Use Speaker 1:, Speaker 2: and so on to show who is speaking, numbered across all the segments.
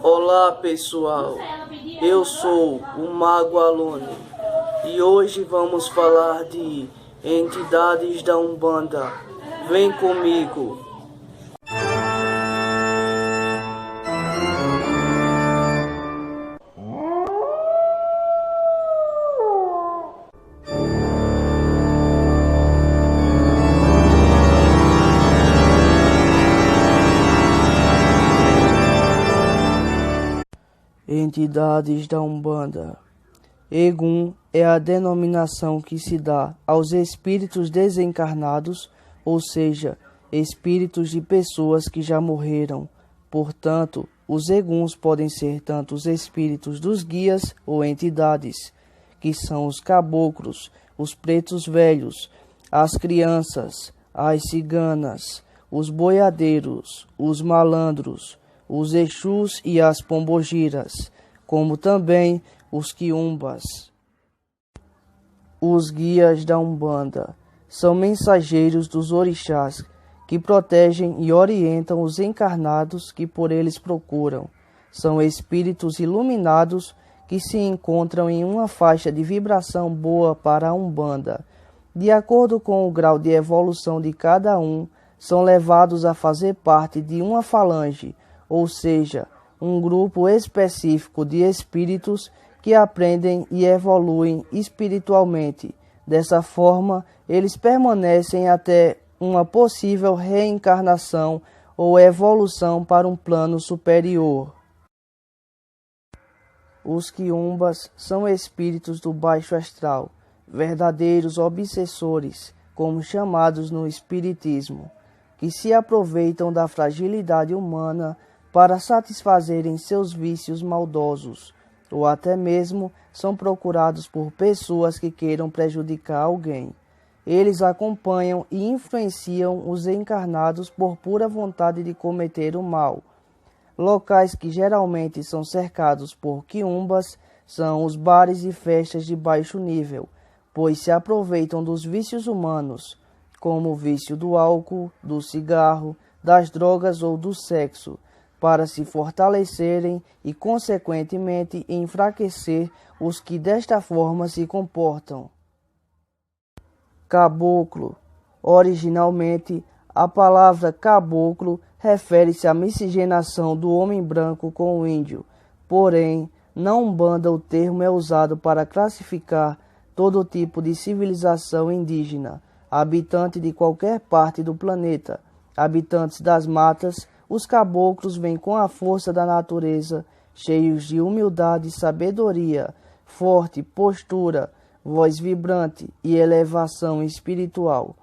Speaker 1: Olá pessoal, eu sou o Mago Alone e hoje vamos falar de entidades da Umbanda. Vem comigo! Entidades da Umbanda. Egum é a denominação que se dá aos espíritos desencarnados, ou seja, espíritos de pessoas que já morreram. Portanto, os eguns podem ser tanto os espíritos dos guias ou entidades, que são os caboclos, os pretos velhos, as crianças, as ciganas, os boiadeiros, os malandros, os exus e as pombogiras, como também os quiumbas. Os guias da Umbanda são mensageiros dos orixás que protegem e orientam os encarnados que por eles procuram. São espíritos iluminados que se encontram em uma faixa de vibração boa para a Umbanda. De acordo com o grau de evolução de cada um, são levados a fazer parte de uma falange, ou seja, um grupo específico de espíritos que aprendem e evoluem espiritualmente. Dessa forma, eles permanecem até uma possível reencarnação ou evolução para um plano superior. Os quiumbas são espíritos do baixo astral, verdadeiros obsessores, como chamados no espiritismo, que se aproveitam da fragilidade humana para satisfazerem seus vícios maldosos, ou até mesmo são procurados por pessoas que queiram prejudicar alguém. Eles acompanham e influenciam os encarnados por pura vontade de cometer o mal. Locais que geralmente são cercados por quiumbas são os bares e festas de baixo nível, pois se aproveitam dos vícios humanos, como o vício do álcool, do cigarro, das drogas ou do sexo, para se fortalecerem e, consequentemente, enfraquecer os que desta forma se comportam. Caboclo. Originalmente, a palavra caboclo refere-se à miscigenação do homem branco com o índio, porém, na Umbanda o termo é usado para classificar todo tipo de civilização indígena, habitante de qualquer parte do planeta, habitantes das matas. Os caboclos vêm com a força da natureza, cheios de humildade e sabedoria, forte postura, voz vibrante e elevação espiritual,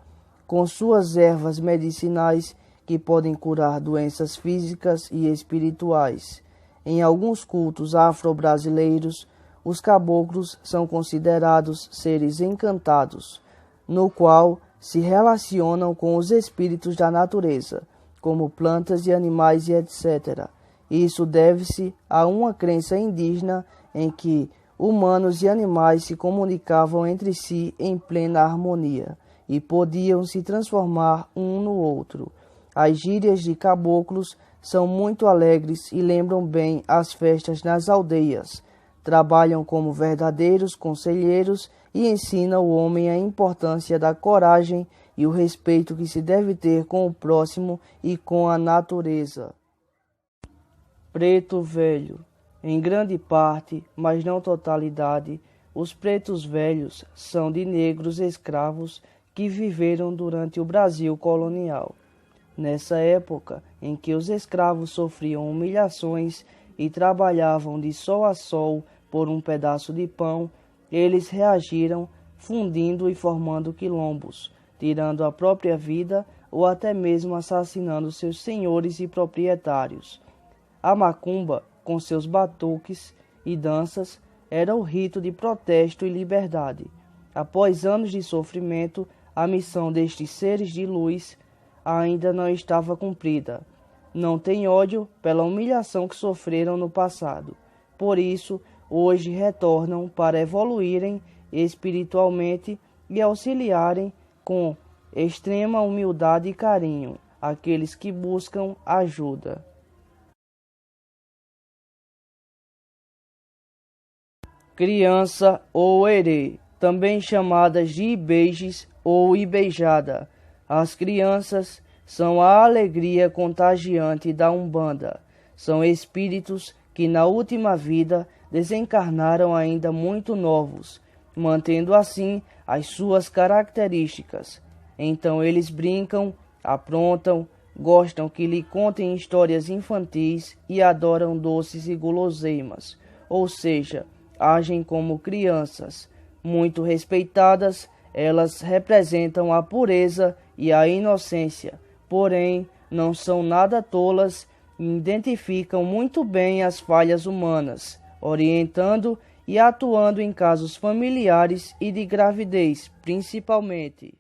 Speaker 1: com suas ervas medicinais que podem curar doenças físicas e espirituais. Em alguns cultos afro-brasileiros, os caboclos são considerados seres encantados, no qual se relacionam com os espíritos da natureza, como plantas e animais e etc. Isso deve-se a uma crença indígena em que humanos e animais se comunicavam entre si em plena harmonia e podiam se transformar um no outro. As gírias de caboclos são muito alegres e lembram bem as festas nas aldeias. Trabalham como verdadeiros conselheiros e ensinam o homem a importância da coragem e o respeito que se deve ter com o próximo e com a natureza. Preto velho. Em grande parte, mas não totalidade, os pretos velhos são de negros escravos que viveram durante o Brasil colonial. Nessa época em que os escravos sofriam humilhações e trabalhavam de sol a sol por um pedaço de pão, eles reagiram fundindo e formando quilombos, tirando a própria vida ou até mesmo assassinando seus senhores e proprietários. A macumba, com seus batuques e danças, era o rito de protesto e liberdade. Após anos de sofrimento, a missão destes seres de luz ainda não estava cumprida. Não têm ódio pela humilhação que sofreram no passado. Por isso, hoje retornam para evoluírem espiritualmente e auxiliarem com extrema humildade e carinho aqueles que buscam ajuda. Criança ou erê, também chamadas de ibeijes ou ibeijada. As crianças são a alegria contagiante da Umbanda. São espíritos que na última vida desencarnaram ainda muito novos, mantendo assim as suas características. Então eles brincam, aprontam, gostam que lhe contem histórias infantis e adoram doces e guloseimas, ou seja, agem como crianças. Muito respeitadas, elas representam a pureza e a inocência, porém não são nada tolas e identificam muito bem as falhas humanas, orientando e atuando em casos familiares e de gravidez, principalmente.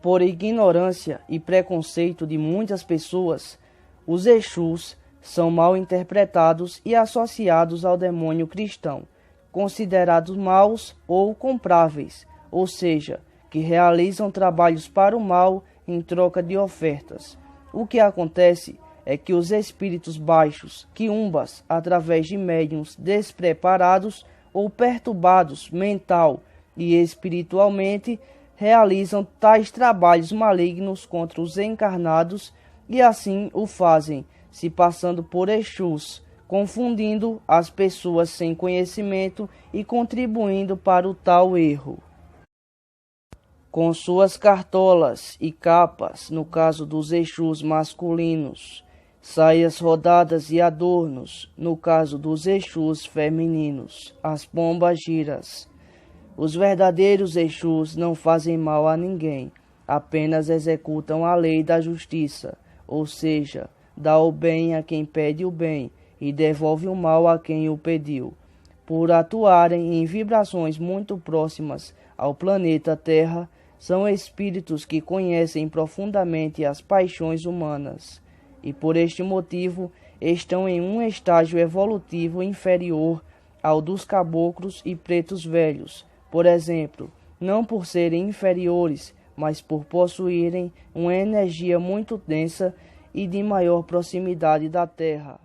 Speaker 1: Por ignorância e preconceito de muitas pessoas, os Exus são mal interpretados e associados ao demônio cristão, considerados maus ou compráveis, ou seja, que realizam trabalhos para o mal em troca de ofertas. O que acontece é que os espíritos baixos, quiumbas, através de médiuns despreparados ou perturbados mental e espiritualmente, realizam tais trabalhos malignos contra os encarnados e assim o fazem, se passando por Exus, confundindo as pessoas sem conhecimento e contribuindo para o tal erro. Com suas cartolas e capas, no caso dos Exus masculinos, saias rodadas e adornos, no caso dos Exus femininos, as pombas giras. Os verdadeiros Exus não fazem mal a ninguém, apenas executam a lei da justiça, ou seja, dá o bem a quem pede o bem e devolve o mal a quem o pediu. Por atuarem em vibrações muito próximas ao planeta Terra, são espíritos que conhecem profundamente as paixões humanas e, por este motivo, estão em um estágio evolutivo inferior ao dos caboclos e pretos velhos, por exemplo, não por serem inferiores, mas por possuírem uma energia muito densa e de maior proximidade da Terra.